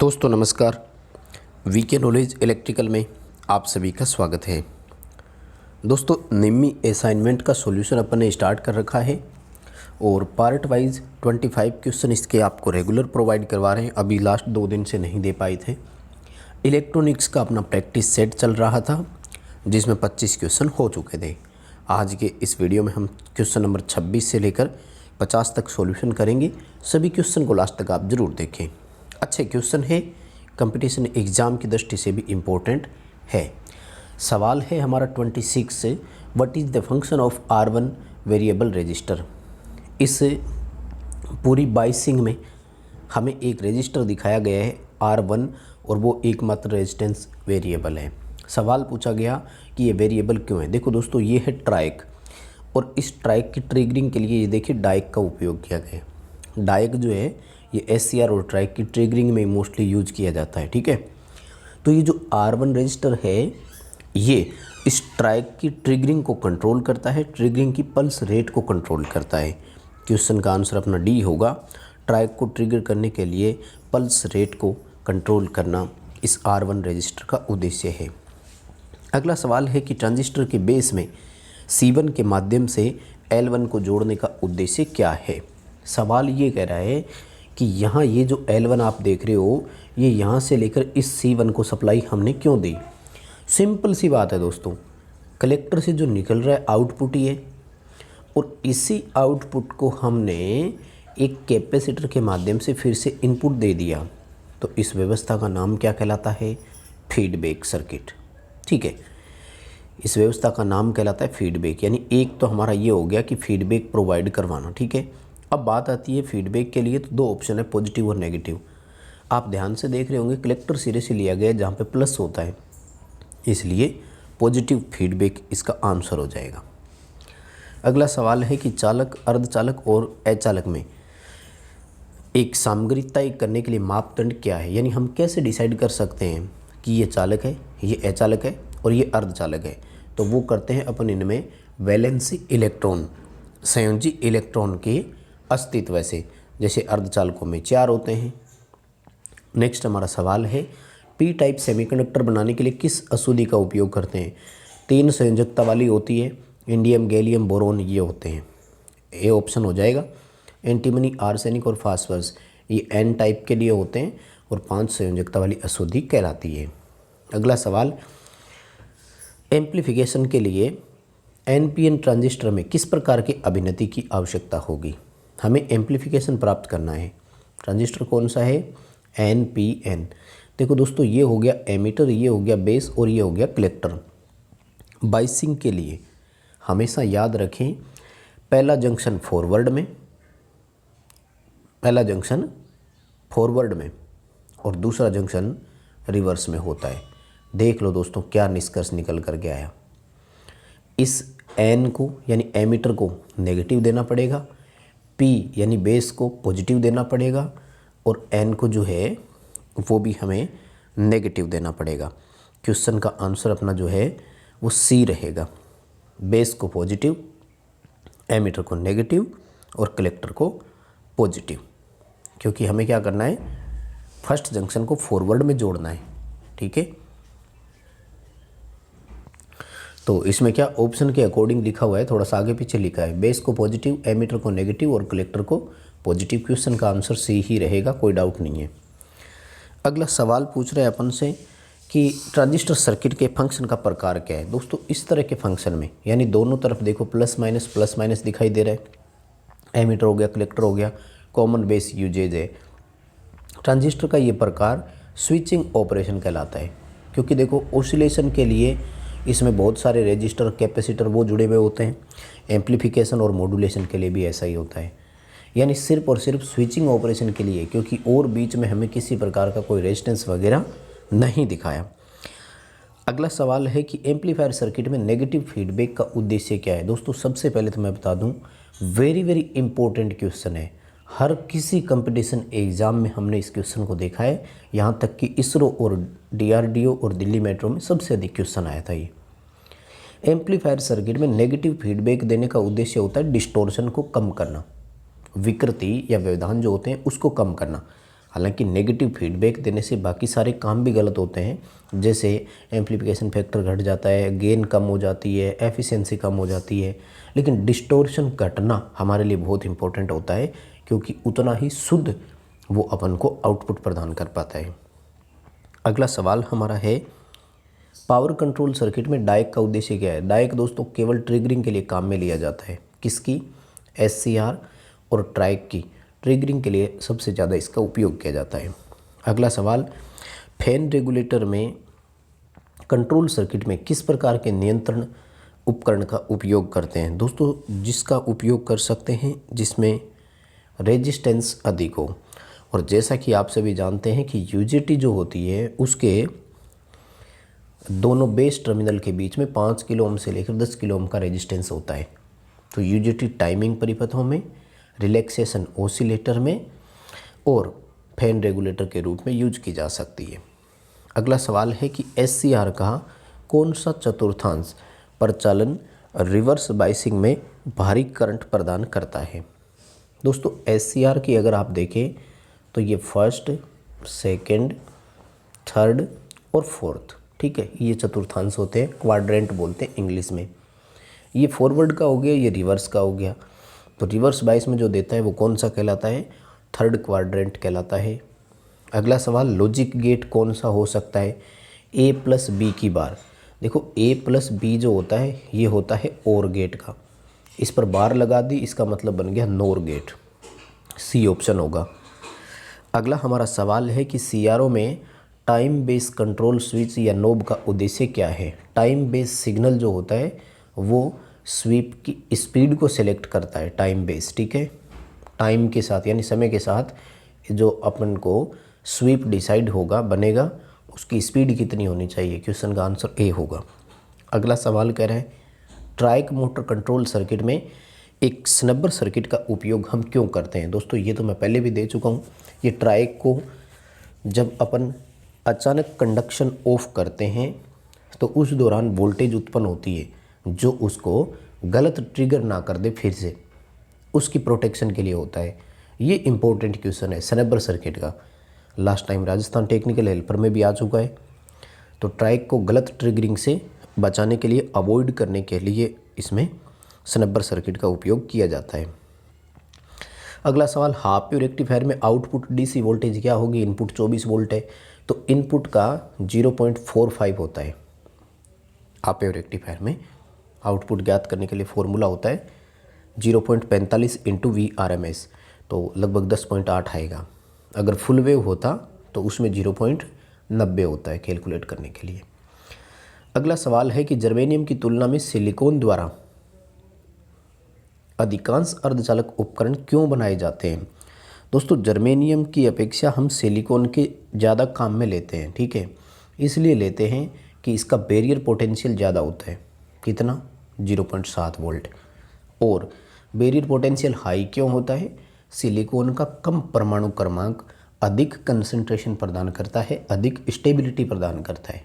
दोस्तों नमस्कार। VK knowledge electrical में आप सभी का स्वागत है। दोस्तों निम्मी असाइनमेंट का सॉल्यूशन अपन ने स्टार्ट कर रखा है और पार्ट वाइज 25 क्वेश्चन इसके आपको रेगुलर प्रोवाइड करवा रहे हैं। अभी लास्ट 2 दिन से नहीं दे पाए थे। इलेक्ट्रॉनिक्स का अपना प्रैक्टिस सेट चल रहा था जिसमें 25 क्वेश्चन हो चुके थे। आज के इस वीडियो में हम क्वेश्चन नंबर 26 से लेकर 50 तक सॉल्यूशन करेंगे। सभी क्वेश्चन को लास्ट तक आप ज़रूर देखें। अच्छे क्वेश्चन है, कंपटीशन एग्ज़ाम की दृष्टि से भी इम्पोर्टेंट है। सवाल है हमारा 26 से, what is the function of R1 variable resistor. इस पूरी बाइसिंग में हमें एक रजिस्टर दिखाया गया है R1 और वो एकमात्र रेजिस्टेंस वेरिएबल है। सवाल पूछा गया कि ये वेरिएबल क्यों है। देखो दोस्तों, ये है ट्राइक और इस ट्राइक की ट्रिगरिंग के लिए ये देखिए डाइक का उपयोग किया गया है। डाइक जो है ये SCR और ट्राइक की ट्रिगरिंग में मोस्टली यूज किया जाता है। ठीक है, तो ये जो R1 रजिस्टर है ये इस ट्राइक की ट्रिगरिंग को कंट्रोल करता है, ट्रिगरिंग की पल्स रेट को कंट्रोल करता है। क्वेश्चन का आंसर अपना डी होगा। ट्राइक को ट्रिगर करने के लिए पल्स रेट को कंट्रोल करना इस R1 रजिस्टर का उद्देश्य है। अगला सवाल है कि ट्रांजिस्टर के बेस में C1 के माध्यम से L1 को जोड़ने का उद्देश्य क्या है। सवाल ये कह रहा है कि यहाँ ये जो L1 आप देख रहे हो ये यहाँ से लेकर इस C1 को सप्लाई हमने क्यों दी। सिंपल सी बात है दोस्तों, कलेक्टर से जो निकल रहा है आउटपुट ही है और इसी आउटपुट को हमने एक कैपेसिटर के माध्यम से फिर से इनपुट दे दिया। तो इस व्यवस्था का नाम क्या कहलाता है? Feedback circuit. ठीक है, इस व्यवस्था का नाम कहलाता है फीडबैक। यानी एक तो हमारा ये हो गया कि फीडबैक प्रोवाइड करवाना। ठीक है, अब बात आती है फीडबैक के लिए, तो 2 ऑप्शन है, पॉजिटिव और नेगेटिव। आप ध्यान से देख रहे होंगे कलेक्टर सिरे से लिया गया जहाँ पे प्लस होता है, इसलिए पॉजिटिव फीडबैक इसका आंसर हो जाएगा। अगला सवाल है कि चालक, अर्धचालक और अचालक में एक सामग्री तय करने के लिए मापदंड क्या है। यानी हम कैसे डिसाइड कर सकते हैं कि ये चालक है, ये अचालक है और ये अर्धचालक है। तो वो करते हैं अपन इनमें वैलेंसी इलेक्ट्रॉन, संयोजी इलेक्ट्रॉन के अस्तित्व से। जैसे अर्धचालकों में 4 होते हैं। नेक्स्ट हमारा सवाल है, पी टाइप सेमीकंडक्टर बनाने के लिए किस अशुद्धि का उपयोग करते हैं। 3 संयोजकता वाली होती है, इंडियम, गैलियम, बोरोन ये होते हैं। ए ऑप्शन हो जाएगा। एंटीमनी, आर्सेनिक और फास्फोरस ये एन टाइप के लिए होते हैं और 5 संयोजकता वाली अशुद्धि कहलाती है। अगला सवाल, एम्प्लीफिकेशन के लिए NPN ट्रांजिस्टर में किस प्रकार की अभिनति की आवश्यकता होगी। हमें एम्प्लीफिकेशन प्राप्त करना है। ट्रांजिस्टर कौन सा है? NPN। देखो दोस्तों, ये हो गया एमीटर, ये हो गया बेस और ये हो गया कलेक्टर। बाइसिंग के लिए हमेशा याद रखें, पहला जंक्शन फॉरवर्ड में और दूसरा जंक्शन रिवर्स में होता है। देख लो दोस्तों क्या निष्कर्ष निकल कर के आया। इस N को यानी एमीटर को नेगेटिव देना पड़ेगा, P यानी बेस को पॉजिटिव देना पड़ेगा और N को जो है वो भी हमें नेगेटिव देना पड़ेगा। क्वेश्चन का आंसर अपना जो है वो C रहेगा। बेस को पॉजिटिव, एमीटर को नेगेटिव और कलेक्टर को पॉजिटिव, क्योंकि हमें क्या करना है, फर्स्ट जंक्शन को फॉरवर्ड में जोड़ना है। ठीक है, तो इसमें क्या ऑप्शन के अकॉर्डिंग लिखा हुआ है, थोड़ा सा आगे पीछे लिखा है। बेस को पॉजिटिव, एमीटर को नेगेटिव और कलेक्टर को पॉजिटिव। क्वेश्चन का आंसर सी ही रहेगा, कोई डाउट नहीं है। अगला सवाल पूछ रहे हैं अपन से कि ट्रांजिस्टर सर्किट के फंक्शन का प्रकार क्या है। दोस्तों इस तरह के फंक्शन में, यानी दोनों तरफ देखो प्लस माइनस दिखाई दे रहा है। एमीटर हो गया, कलेक्टर हो गया, कॉमन बेस यूजेज है। ट्रांजिस्टर का ये प्रकार स्विचिंग ऑपरेशन कहलाता है, क्योंकि देखो ऑसिलेशन के लिए इसमें बहुत सारे रेजिस्टर, कैपेसिटर वो जुड़े हुए होते हैं। एम्प्लीफिकेशन और मॉड्यूलेशन के लिए भी ऐसा ही होता है। यानी सिर्फ और सिर्फ स्विचिंग ऑपरेशन के लिए, क्योंकि और बीच में हमें किसी प्रकार का कोई रेजिस्टेंस वगैरह नहीं दिखाया। अगला सवाल है कि एम्पलीफायर सर्किट में नेगेटिव फीडबैक का उद्देश्य क्या है। दोस्तों सबसे पहले तो मैं बता दूं, वेरी वेरी इंपॉर्टेंट क्वेश्चन है। हर किसी कंपटीशन एग्ज़ाम में हमने इस क्वेश्चन को देखा है। यहाँ तक कि इसरो और DRDO और दिल्ली मेट्रो में सबसे अधिक क्वेश्चन आया था ये। एम्पलीफायर सर्किट में नेगेटिव फीडबैक देने का उद्देश्य होता है डिस्टोर्शन को कम करना, विकृति या व्यवधान जो होते हैं उसको कम करना। हालांकि नेगेटिव फीडबैक देने से बाकी सारे काम भी गलत होते हैं, जैसे एम्प्लीफिकेशन फैक्टर घट जाता है, गेन कम हो जाती है, एफिशिएंसी कम हो जाती है। लेकिन डिस्टोर्शन घटना हमारे लिए बहुत इंपॉर्टेंट होता है, क्योंकि उतना ही शुद्ध वो अपन को आउटपुट प्रदान कर पाता है। अगला सवाल हमारा है, पावर कंट्रोल सर्किट में डायक का उद्देश्य क्या है? डायक दोस्तों केवल ट्रिगरिंग के लिए काम में लिया जाता है। किसकी? SCR और ट्राइक की ट्रिगरिंग के लिए सबसे ज़्यादा इसका उपयोग किया जाता है। अगला सवाल, फैन रेगुलेटर में कंट्रोल सर्किट में किस प्रकार के नियंत्रण उपकरण का उपयोग करते हैं? दोस्तों जिसका उपयोग कर सकते हैं जिसमें रेजिस्टेंस अधिक हो। और जैसा कि आप सभी जानते हैं कि UJT जो होती है उसके दोनों बेस टर्मिनल के बीच में 5 किलो ओम से लेकर 10 किलो ओम का रेजिस्टेंस होता है। तो UJT टाइमिंग परिपथों में, रिलैक्सेशन ओसिलेटर में और फैन रेगुलेटर के रूप में यूज की जा सकती है। अगला सवाल है कि SCR का कौन सा चतुर्थांश प्रचालन रिवर्स बाइसिंग में भारी करंट प्रदान करता है? दोस्तों SCR की अगर आप देखें तो ये फर्स्ट, सेकंड, थर्ड और फोर्थ, ठीक है, ये चतुर्थांश होते हैं, क्वाड्रेंट बोलते हैं इंग्लिश में। ये फॉरवर्ड का हो गया, ये रिवर्स का हो गया। तो रिवर्स बाइस में जो देता है वो कौन सा कहलाता है? थर्ड क्वाड्रेंट कहलाता है। अगला सवाल, लॉजिक गेट कौन सा हो सकता है? A+B की बार। देखो A+B जो होता है ये होता है OR गेट का, इस पर बार लगा दी, इसका मतलब बन गया NOR गेट, C ऑप्शन होगा। अगला हमारा सवाल है कि CRO में टाइम बेस कंट्रोल स्विच या नोब का उद्देश्य क्या है? टाइम बेस सिग्नल जो होता है वो स्वीप की स्पीड को सिलेक्ट करता है, टाइम बेस, ठीक है। टाइम के साथ यानी समय के साथ जो अपन को स्वीप डिसाइड होगा, बनेगा, उसकी स्पीड कितनी होनी चाहिए? क्वेश्चन का आंसर A होगा। अगला सवाल कह रहा है, ट्राइक मोटर कंट्रोल सर्किट में एक स्नबर सर्किट का उपयोग हम क्यों करते हैं? दोस्तों ये तो मैं पहले भी दे चुका हूँ। ये ट्राइक को जब अपन अचानक कंडक्शन ऑफ करते हैं तो उस दौरान वोल्टेज उत्पन्न होती है जो उसको गलत ट्रिगर ना कर दे, फिर से उसकी प्रोटेक्शन के लिए होता है। ये इंपॉर्टेंट क्वेश्चन है स्नबर सर्किट का, last time Rajasthan technical helper में भी आ चुका है। तो ट्राइक को गलत ट्रिगरिंग से बचाने के लिए, अवॉइड करने के लिए इसमें स्नबर सर्किट का उपयोग किया जाता है। अगला सवाल, हाफ वेव रेक्टिफायर में आउटपुट DC वोल्टेज क्या होगी? इनपुट 24 वोल्ट है तो इनपुट का 0.45 होता है। हाफ वेव रेक्टिफायर में आउटपुट ज्ञात करने के लिए फॉर्मूला होता है 0.45 × VRMS, तो लगभग 10.8 आएगा। अगर फुल वेव होता तो उसमें 0.90 होता है कैलकुलेट करने के लिए। अगला सवाल है कि जर्मेनियम की तुलना में सिलिकॉन द्वारा अधिकांश अर्धचालक उपकरण क्यों बनाए जाते हैं? दोस्तों जर्मेनियम की अपेक्षा हम सिलिकॉन के ज़्यादा काम में लेते हैं, ठीक है। इसलिए लेते हैं कि इसका बैरियर पोटेंशियल ज़्यादा होता है। कितना? 0.7 वोल्ट। और बैरियर पोटेंशियल हाई क्यों होता है? सिलिकॉन का कम परमाणु क्रमांक अधिक कंसंट्रेशन प्रदान करता है, अधिक स्टेबिलिटी प्रदान करता है,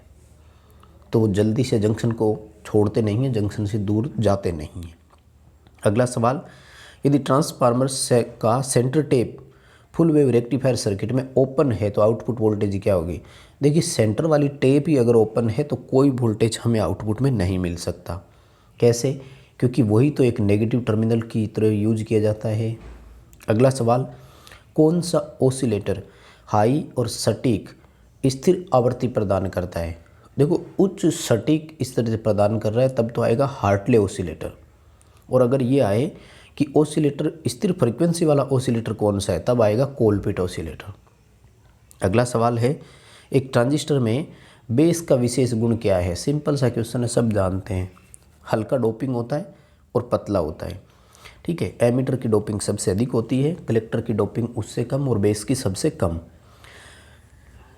तो वो जल्दी से जंक्शन को छोड़ते नहीं हैं, जंक्शन से दूर जाते नहीं हैं। अगला सवाल, यदि ट्रांसफार्मर का centre tap full wave rectifier circuit में ओपन है तो आउटपुट वोल्टेज क्या होगी? देखिए सेंटर वाली टेप ही अगर ओपन है तो कोई वोल्टेज हमें आउटपुट में नहीं मिल सकता। कैसे? क्योंकि वही तो एक नेगेटिव टर्मिनल की तरह यूज किया जाता है। अगला सवाल, कौन सा ओसिलेटर हाई और सटीक स्थिर आवृत्ति प्रदान करता है? देखो उच्च सटीक इस तरह से प्रदान कर रहा है तब तो आएगा हार्टले ओसिलेटर। और अगर ये आए कि ओसिलेटर स्थिर फ्रीक्वेंसी वाला ओसिलेटर कौन सा है, तब आएगा कोलपिट ओसिलेटर। अगला सवाल है, एक ट्रांजिस्टर में बेस का विशेष गुण क्या है? सिंपल सा क्वेश्चन है, सब जानते हैं। हल्का डोपिंग होता है और पतला होता है, ठीक है। एमीटर की डोपिंग सबसे अधिक होती है, कलेक्टर की डोपिंग उससे कम और बेस की सबसे कम।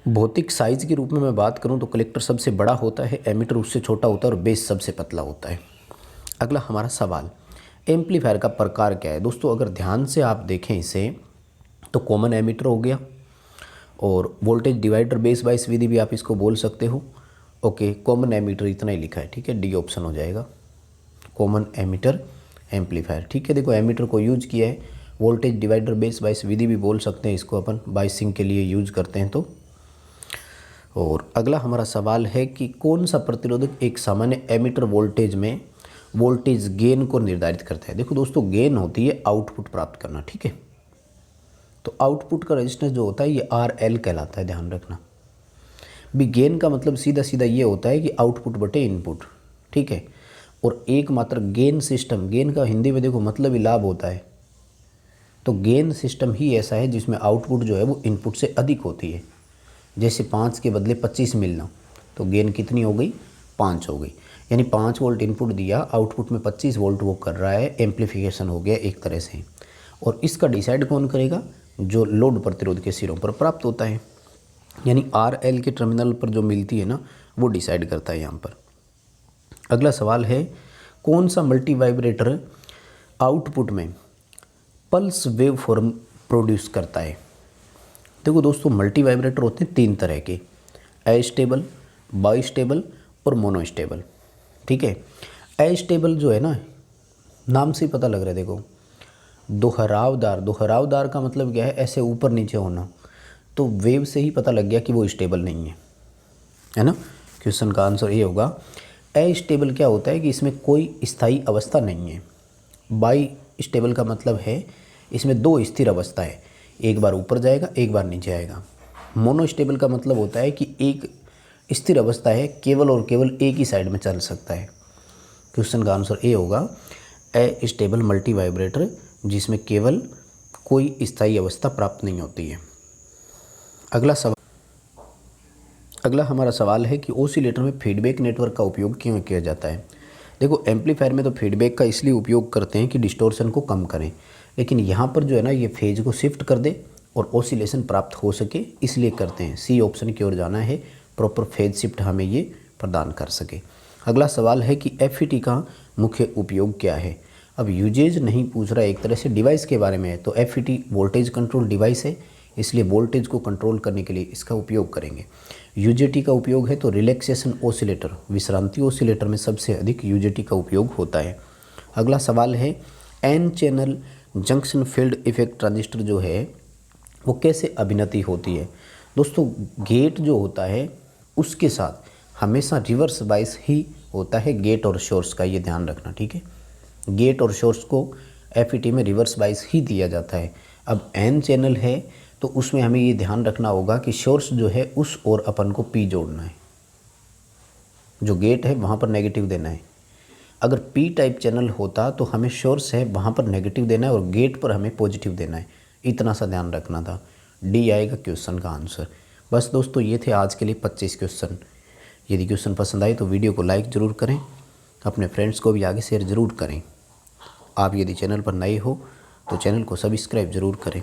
भौतिक साइज के रूप में मैं बात करूं तो कलेक्टर सबसे बड़ा होता है, एमीटर उससे छोटा होता है और बेस सबसे पतला होता है। अगला हमारा सवाल, एम्पलीफायर का प्रकार क्या है? दोस्तों अगर ध्यान से आप देखें इसे तो कॉमन एमीटर हो गया और वोल्टेज डिवाइडर बेस वाइस विधि भी आप इसको बोल सकते हो। ओके, कॉमन एमीटर इतना ही लिखा है, ठीक है, डी ऑप्शन हो जाएगा, कॉमन एमीटर एम्पलीफायर, ठीक है। देखो एमीटर को यूज किया है वोल्टेज डिवाइडर बेस बाइस विधि भी बोल सकते हैं इसको, अपन बाइसिंग के लिए यूज करते हैं तो। और अगला हमारा सवाल है कि कौन सा प्रतिरोधक एक सामान्य एमिटर वोल्टेज में वोल्टेज गेन को निर्धारित करता है। देखो दोस्तों, गेन होती है आउटपुट प्राप्त करना, ठीक है। तो आउटपुट का रेजिस्टेंस जो होता है ये RL कहलाता है, ध्यान रखना। भी गेन का मतलब सीधा सीधा ये होता है कि आउटपुट बटे इनपुट, ठीक है। और एकमात्र गेन सिस्टम, गेन का हिंदी में देखो मतलब ही लाभ होता है, तो गेन सिस्टम ही ऐसा है जिसमें आउटपुट जो है वो इनपुट से अधिक होती है। जैसे 5 के बदले 25 मिलना, तो गेन कितनी हो गई, 5 हो गई। यानी 5 वोल्ट इनपुट दिया, आउटपुट में 25 वोल्ट वो कर रहा है, एम्प्लीफिकेशन हो गया एक तरह से। और इसका डिसाइड कौन करेगा, जो लोड प्रतिरोध के सिरों पर प्राप्त होता है, यानी RL के टर्मिनल पर जो मिलती है ना, वो डिसाइड करता है यहाँ पर। अगला सवाल है, कौन सा मल्टी वाइब्रेटर आउटपुट में पल्स वेव फॉर्म प्रोड्यूस करता है। देखो दोस्तों, मल्टी वाइब्रेटर होते हैं 3 तरह के, अस्टेबल, बाइस्टेबल और मोनोस्टेबल, ठीक है। अस्टेबल जो है ना, नाम से ही पता लग रहा है, देखो दोहरावदार, दोहरावदार का मतलब क्या है, ऐसे ऊपर नीचे होना, तो वेव से ही पता लग गया कि वो स्टेबल नहीं है ना। क्वेश्चन का आंसर ये होगा। अस्टेबल क्या होता है कि इसमें कोई स्थायी अवस्था नहीं है। बाई स्टेबल का मतलब है इसमें 2 स्थिर अवस्था है, एक बार ऊपर जाएगा एक बार नीचे आएगा। मोनोस्टेबल का मतलब होता है कि एक स्थिर अवस्था है, केवल और केवल एक ही साइड में चल सकता है। क्वेश्चन का आंसर ए होगा, अस्टेबल मल्टी वाइब्रेटर जिसमें केवल कोई स्थायी अवस्था प्राप्त नहीं होती है। अगला हमारा सवाल है कि ओसिलेटर में फीडबैक नेटवर्क का उपयोग क्यों किया जाता है। देखो, एम्पलीफायर में तो फीडबैक का इसलिए उपयोग करते हैं कि डिस्टॉर्शन को कम करें, लेकिन यहाँ पर जो है ना, ये फेज को शिफ्ट कर दे और ओसिलेशन प्राप्त हो सके, इसलिए करते हैं। सी ऑप्शन की ओर जाना है, प्रॉपर फेज शिफ्ट हमें ये प्रदान कर सके। अगला सवाल है कि FET का मुख्य उपयोग क्या है। अब यूजेज नहीं पूछ रहा, एक तरह से डिवाइस के बारे में है, तो FET वोल्टेज कंट्रोल डिवाइस है, इसलिए वोल्टेज को कंट्रोल करने के लिए इसका उपयोग करेंगे। UJT का उपयोग है तो रिलैक्सेशन ओसिलेटर, विश्रांति ओसिलेटर में सबसे अधिक UJT का उपयोग होता है। अगला सवाल है, N channel junction field effect transistor जो है वो कैसे अभिनति होती है। दोस्तों, गेट जो होता है उसके साथ हमेशा रिवर्स बाइस ही होता है, गेट और सोर्स का, ये ध्यान रखना, ठीक है। गेट और सोर्स को FET में रिवर्स बाइस ही दिया जाता है। अब N चैनल है तो उसमें हमें ये ध्यान रखना होगा कि सोर्स जो है उस और अपन को P जोड़ना है, जो गेट है वहाँ पर नेगेटिव देना है। अगर P टाइप चैनल होता तो हमें सोर्स है वहाँ पर नेगेटिव देना है और गेट पर हमें पॉजिटिव देना है, इतना सा ध्यान रखना था। D आएगा क्वेश्चन का आंसर। बस दोस्तों, ये थे आज के लिए 25 क्वेश्चन। यदि क्वेश्चन पसंद आए तो वीडियो को लाइक ज़रूर करें, अपने फ्रेंड्स को भी आगे शेयर ज़रूर करें। आप यदि चैनल पर नए हो तो चैनल को सब्सक्राइब ज़रूर करें।